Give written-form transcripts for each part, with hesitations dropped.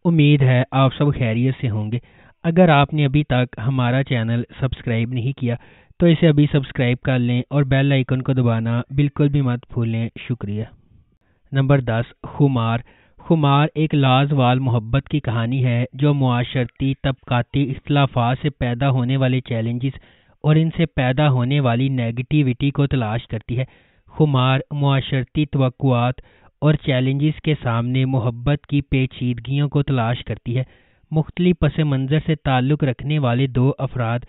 امید ہے آپ سب خیریت سے ہوں گے۔ اگر آپ نے ابھی تک ہمارا چینل سبسکرائب نہیں کیا تو اسے ابھی سبسکرائب کر لیں اور بیل آئیکن کو دبانا بالکل بھی مت بھولیں۔ شکریہ۔ نمبر 10، خمار۔ خمار ایک لازوال محبت کی کہانی ہے جو معاشرتی طبقاتی اختلافات سے پیدا ہونے والے چیلنجز اور ان سے پیدا ہونے والی نیگیٹیوٹی کو تلاش کرتی ہے۔ خمار معاشرتی توقعات اور چیلنجز کے سامنے محبت کی پیچیدگیوں کو تلاش کرتی ہے۔ مختلف پس منظر سے تعلق رکھنے والے دو افراد،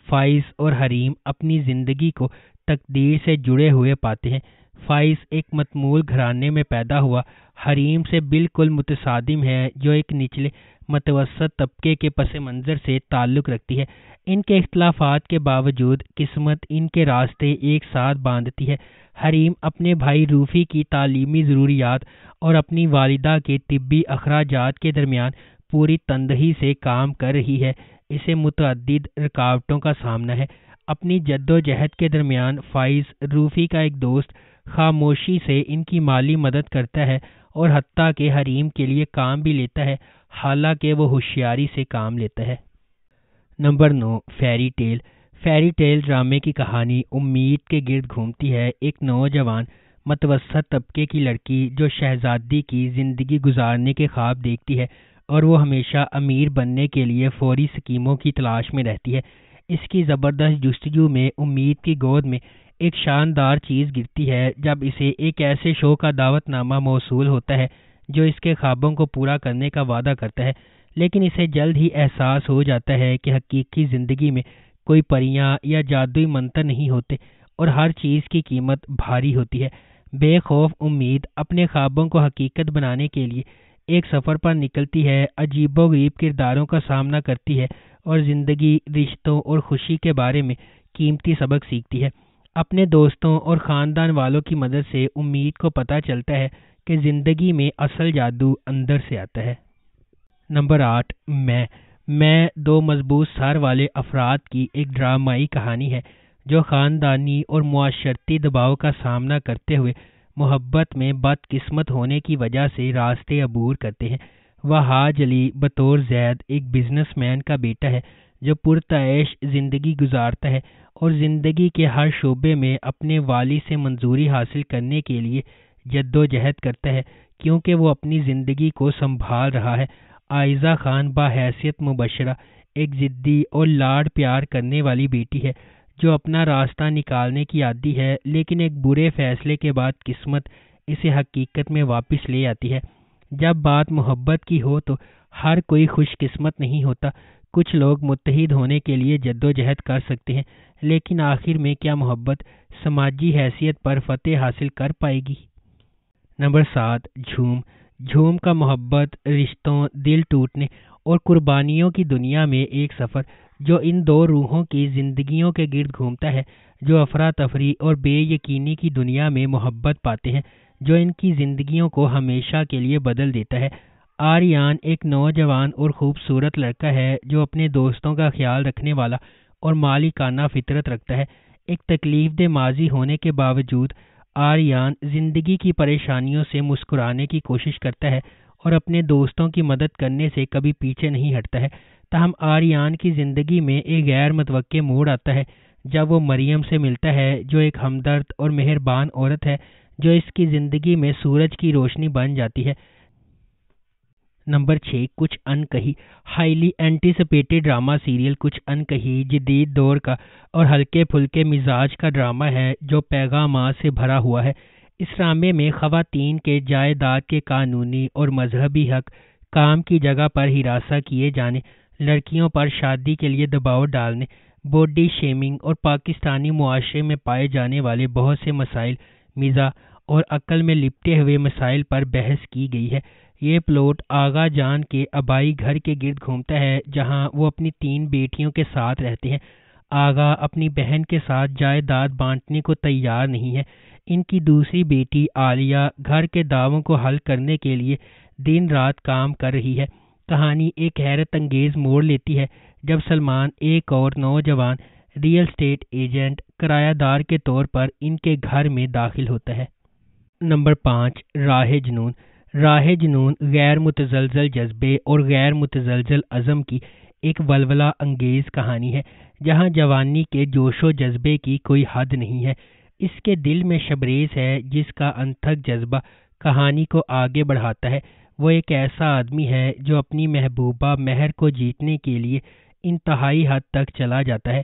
فائز اور حریم، اپنی زندگی کو تقدیر سے جڑے ہوئے پاتے ہیں۔ فائز ایک متمول گھرانے میں پیدا ہوا حریم سے بالکل متصادم ہے جو ایک نچلے متوسط طبقے کے پس منظر سے تعلق رکھتی ہے۔ ان کے اختلافات کے باوجود قسمت ان کے راستے ایک ساتھ باندھتی ہے۔ حریم اپنے بھائی روفی کی تعلیمی ضروریات اور اپنی والدہ کے طبی اخراجات کے درمیان پوری تندہی سے کام کر رہی ہے۔ اسے متعدد رکاوٹوں کا سامنا ہے۔ اپنی جدوجہد کے درمیان فائز روفی کا ایک دوست خاموشی سے ان کی مالی مدد کرتا ہے اور حتیٰ کہ حریم کے لیے کام بھی لیتا ہے، حالانکہ وہ ہوشیاری سے کام لیتا ہے۔ Number 9، fairy tale. Fairy tale ڈرامے کی کہانی امید کے گرد گھومتی ہے۔ ایک نوجوان متوسط طبقے کی لڑکی جو شہزادی کی زندگی گزارنے کے خواب دیکھتی ہے اور وہ ہمیشہ امیر بننے کے لیے فوری اسکیموں کی تلاش میں رہتی ہے۔ اس کی زبردست جستجو میں امید کی گود میں ایک شاندار چیز گرتی ہے جب اسے ایک ایسے شو کا دعوت نامہ موصول ہوتا ہے جو اس کے خوابوں کو پورا کرنے کا وعدہ کرتا ہے، لیکن اسے جلد ہی احساس ہو جاتا ہے کہ حقیقی زندگی میں کوئی پریاں یا جادوئی منتر نہیں ہوتے اور ہر چیز کی قیمت بھاری ہوتی ہے۔ بے خوف امید اپنے خوابوں کو حقیقت بنانے کے لیے ایک سفر پر نکلتی ہے، عجیب و غریب کرداروں کا سامنا کرتی ہے اور زندگی، رشتوں اور خوشی کے بارے میں قیمتی سبق سیکھتی ہے۔ اپنے دوستوں اور خاندان والوں کی مدد سے امید کو پتہ چلتا ہے کہ زندگی میں اصل جادو اندر سے آتا ہے۔ نمبر 8، میں دو مضبوط سر والے افراد کی ایک ڈرامائی کہانی ہے جو خاندانی اور معاشرتی دباؤ کا سامنا کرتے ہوئے محبت میں بدقسمت ہونے کی وجہ سے راستے عبور کرتے ہیں۔ وہاج علی بطور زید ایک بزنس مین کا بیٹا ہے جو پرتعیش زندگی گزارتا ہے اور زندگی کے ہر شعبے میں اپنے والد سے منظوری حاصل کرنے کے لیے جدوجہد کرتا ہے کیونکہ وہ اپنی زندگی کو سنبھال رہا ہے۔ عائزہ خان بحیثیت مبشرہ ایک ضدی اور لاڈ پیار کرنے والی بیٹی ہے جو اپنا راستہ نکالنے کی عادی ہے، لیکن ایک برے فیصلے کے بعد قسمت اسے حقیقت میں واپس لے آتی ہے۔ جب بات محبت کی ہو تو ہر کوئی خوش قسمت نہیں ہوتا۔ کچھ لوگ متحد ہونے کے لیے جدوجہد کر سکتے ہیں، لیکن آخر میں کیا محبت سماجی حیثیت پر فتح حاصل کر پائے گی؟ نمبر 7، جھوم کا محبت، رشتوں، دل ٹوٹنے اور قربانیوں کی دنیا میں ایک سفر جو ان دو روحوں کی زندگیوں کے گرد گھومتا ہے جو افراتفری اور بے یقینی کی دنیا میں محبت پاتے ہیں جو ان کی زندگیوں کو ہمیشہ کے لیے بدل دیتا ہے۔ آریان ایک نوجوان اور خوبصورت لڑکا ہے جو اپنے دوستوں کا خیال رکھنے والا اور مالکانہ فطرت رکھتا ہے۔ ایک تکلیف دہ ماضی ہونے کے باوجود آریان زندگی کی پریشانیوں سے مسکرانے کی کوشش کرتا ہے اور اپنے دوستوں کی مدد کرنے سے کبھی پیچھے نہیں ہٹتا ہے۔ تاہم آریان کی زندگی میں ایک غیر متوقع موڑ آتا ہے جب وہ مریم سے ملتا ہے جو ایک ہمدرد اور مہربان عورت ہے جو اس کی زندگی میں سورج کی روشنی بن جاتی ہے۔ نمبر 6، کچھ انکہی۔ ہائیلی اینٹیسپیٹڈ ڈرامہ سیریل کچھ انکہی جدید دور کا اور ہلکے پھلکے مزاج کا ڈرامہ ہے جو پیغامات سے بھرا ہوا ہے۔ اس ڈرامے میں خواتین کے جائیداد کے قانونی اور مذہبی حق، کام کی جگہ پر ہراساں کیے جانے، لڑکیوں پر شادی کے لیے دباؤ ڈالنے، باڈی شیمنگ اور پاکستانی معاشرے میں پائے جانے والے بہت سے مسائل، مزاح اور عقل میں لپٹے ہوئے مسائل پر بحث کی گئی ہے۔ یہ پلاٹ آغا جان کے آبائی گھر کے گرد گھومتا ہے جہاں وہ اپنی 3 بیٹیوں کے ساتھ رہتے ہیں۔ آغا اپنی بہن کے ساتھ جائیداد بانٹنے کو تیار نہیں ہے۔ ان کی دوسری بیٹی عالیہ گھر کے دعووں کو حل کرنے کے لیے دن رات کام کر رہی ہے۔ کہانی ایک حیرت انگیز موڑ لیتی ہے جب سلمان، ایک اور نوجوان ریئل اسٹیٹ ایجنٹ، کرایہ دار کے طور پر ان کے گھر میں داخل ہوتا ہے۔ نمبر 5، راہ جنون۔ راہ جنون غیر متزلزل جذبے اور غیر متزلزل عزم کی ایک ولولہ انگیز کہانی ہے جہاں جوانی کے جوش و جذبے کی کوئی حد نہیں ہے۔ اس کے دل میں شبریز ہے جس کا انتھک جذبہ کہانی کو آگے بڑھاتا ہے۔ وہ ایک ایسا آدمی ہے جو اپنی محبوبہ مہر کو جیتنے کے لیے انتہائی حد تک چلا جاتا ہے۔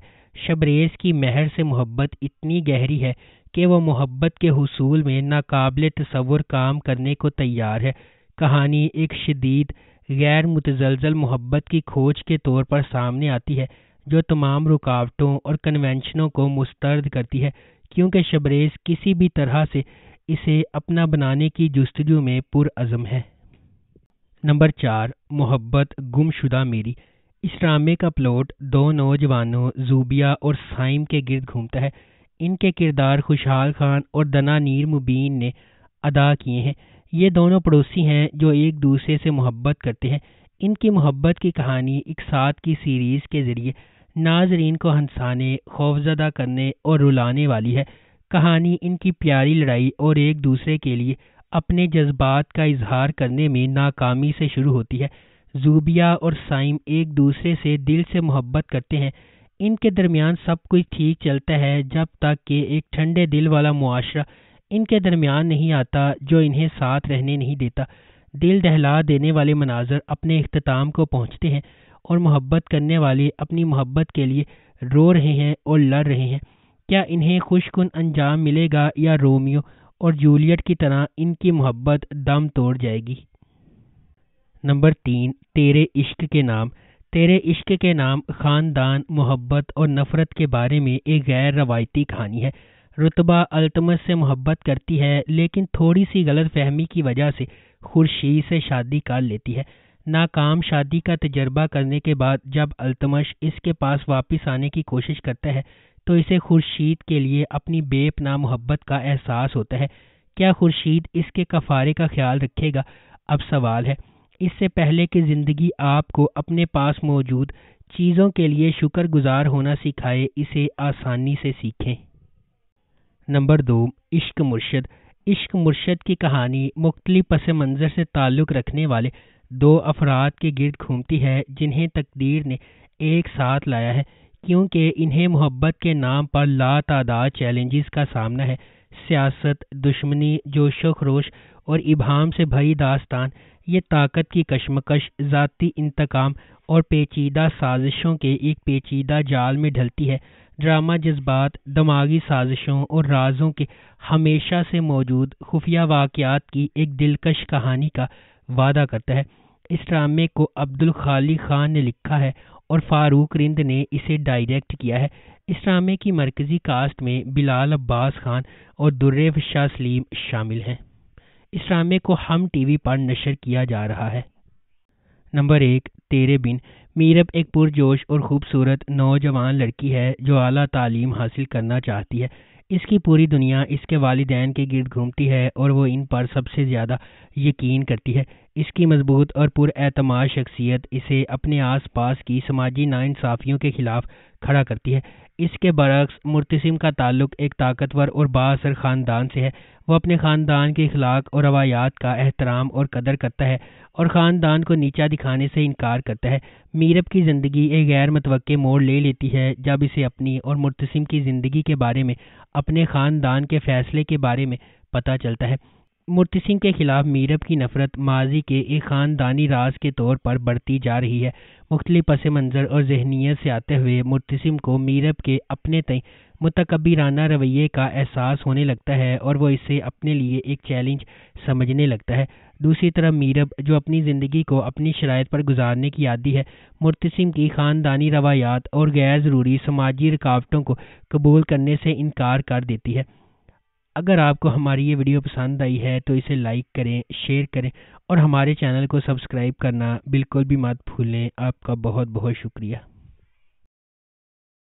شبریز کی مہر سے محبت اتنی گہری ہے کہ وہ محبت کے حصول میں ناقابل تصور کام کرنے کو تیار ہے۔ کہانی ایک شدید غیر متزلزل محبت کی کھوج کے طور پر سامنے آتی ہے جو تمام رکاوٹوں اور کنونشنوں کو مسترد کرتی ہے، کیونکہ شبریز کسی بھی طرح سے اسے اپنا بنانے کی جستجو میں پرعزم ہے۔ نمبر 4، محبت گم شدہ میری۔ اس ڈرامے کا پلاٹ دو نوجوانوں زوبیہ اور سائم کے گرد گھومتا ہے۔ ان کے کردار خوشحال خان اور دنا نیر مبین نے ادا کیے ہیں۔ یہ دونوں پڑوسی ہیں جو ایک دوسرے سے محبت کرتے ہیں۔ ان کی محبت کی کہانی ایک ساتھ کی سیریز کے ذریعے ناظرین کو ہنسانے، خوفزدہ کرنے اور رلانے والی ہے۔ کہانی ان کی پیاری لڑائی اور ایک دوسرے کے لیے اپنے جذبات کا اظہار کرنے میں ناکامی سے شروع ہوتی ہے۔ زوبیہ اور سائم ایک دوسرے سے دل سے محبت کرتے ہیں۔ ان کے درمیان سب کچھ ٹھیک چلتا ہے جب تک کہ ایک ٹھنڈے دل والا معاشرہ ان کے درمیان نہیں آتا جو انہیں ساتھ رہنے نہیں دیتا۔ دل دہلا دینے والے مناظر اپنے اختتام کو پہنچتے ہیں اور محبت کرنے والے اپنی محبت کے لیے رو رہے ہیں اور لڑ رہے ہیں۔ کیا انہیں خوش کن انجام ملے گا یا رومیو اور جولیٹ کی طرح ان کی محبت دم توڑ جائے گی؟ نمبر 3، تیرے عشق کے نام۔ تیرے عشق کے نام خاندان، محبت اور نفرت کے بارے میں ایک غیر روایتی کہانی ہے۔ رتبہ التمس سے محبت کرتی ہے لیکن تھوڑی سی غلط فہمی کی وجہ سے خورشید سے شادی کر لیتی ہے۔ ناکام شادی کا تجربہ کرنے کے بعد جب التمش اس کے پاس واپس آنے کی کوشش کرتا ہے تو اسے خورشید کے لیے اپنی بے پناہ محبت کا احساس ہوتا ہے۔ کیا خورشید اس کے کفارے کا خیال رکھے گا؟ اب سوال ہے۔ اس سے پہلے کہ زندگی آپ کو اپنے پاس موجود چیزوں کے لیے شکر گزار ہونا سکھائے، اسے آسانی سے سیکھیں۔ نمبر 2، عشق مرشد۔ عشق مرشد کی کہانی مختلف پس منظر سے تعلق رکھنے والے دو افراد کے گرد گھومتی ہے جنہیں تقدیر نے ایک ساتھ لایا ہے کیونکہ انہیں محبت کے نام پر لاتعداد چیلنجز کا سامنا ہے۔ سیاست، دشمنی، جوش و خروش اور ابہام سے بھری داستان یہ طاقت کی کشمکش، ذاتی انتقام اور پیچیدہ سازشوں کے ایک پیچیدہ جال میں ڈھلتی ہے۔ ڈرامہ جذبات، دماغی سازشوں اور رازوں کے ہمیشہ سے موجود خفیہ واقعات کی ایک دلکش کہانی کا وعدہ کرتا ہے۔ اس ڈرامے کو عبدالخالق خان نے لکھا ہے اور فاروق رند نے اسے ڈائریکٹ کیا ہے۔ اس ڈرامے کی مرکزی کاسٹ میں بلال عباس خان اور درِ افشاں سلیم شامل ہیں۔ اس ڈرامے کو ہم ٹی وی پر نشر کیا جا رہا ہے۔ نمبر 1، تیرے بن۔ میرب ایک پرجوش اور خوبصورت نوجوان لڑکی ہے جو اعلیٰ تعلیم حاصل کرنا چاہتی ہے۔ اس کی پوری دنیا اس کے والدین کے گرد گھومتی ہے اور وہ ان پر سب سے زیادہ یقین کرتی ہے۔ اس کی مضبوط اور پراعتماد شخصیت اسے اپنے آس پاس کی سماجی ناانصافیوں کے خلاف کھڑا کرتی ہے۔ اس کے برعکس مرتسم کا تعلق ایک طاقتور اور بااثر خاندان سے ہے۔ وہ اپنے خاندان کے اخلاق اور روایات کا احترام اور قدر کرتا ہے اور خاندان کو نیچا دکھانے سے انکار کرتا ہے۔ میرب کی زندگی ایک غیر متوقع موڑ لے لیتی ہے جب اسے اپنی اور مرتسم کی زندگی کے بارے میں اپنے خاندان کے فیصلے کے بارے میں پتہ چلتا ہے۔ مرتسم کے خلاف میرب کی نفرت ماضی کے ایک خاندانی راز کے طور پر بڑھتی جا رہی ہے۔ مختلف پس منظر اور ذہنیت سے آتے ہوئے مرتسم کو میرب کے اپنے تئیں متکبرانہ رویے کا احساس ہونے لگتا ہے اور وہ اسے اپنے لیے ایک چیلنج سمجھنے لگتا ہے۔ دوسری طرف میرب جو اپنی زندگی کو اپنی شرائط پر گزارنے کی عادی ہے، مرتسم کی خاندانی روایات اور غیر ضروری سماجی رکاوٹوں کو قبول کرنے سے انکار کر دیتی ہے۔ اگر آپ کو ہماری یہ ویڈیو پسند آئی ہے تو اسے لائک کریں، شیئر کریں اور ہمارے چینل کو سبسکرائب کرنا بالکل بھی مت بھولیں۔ آپ کا بہت بہت شکریہ۔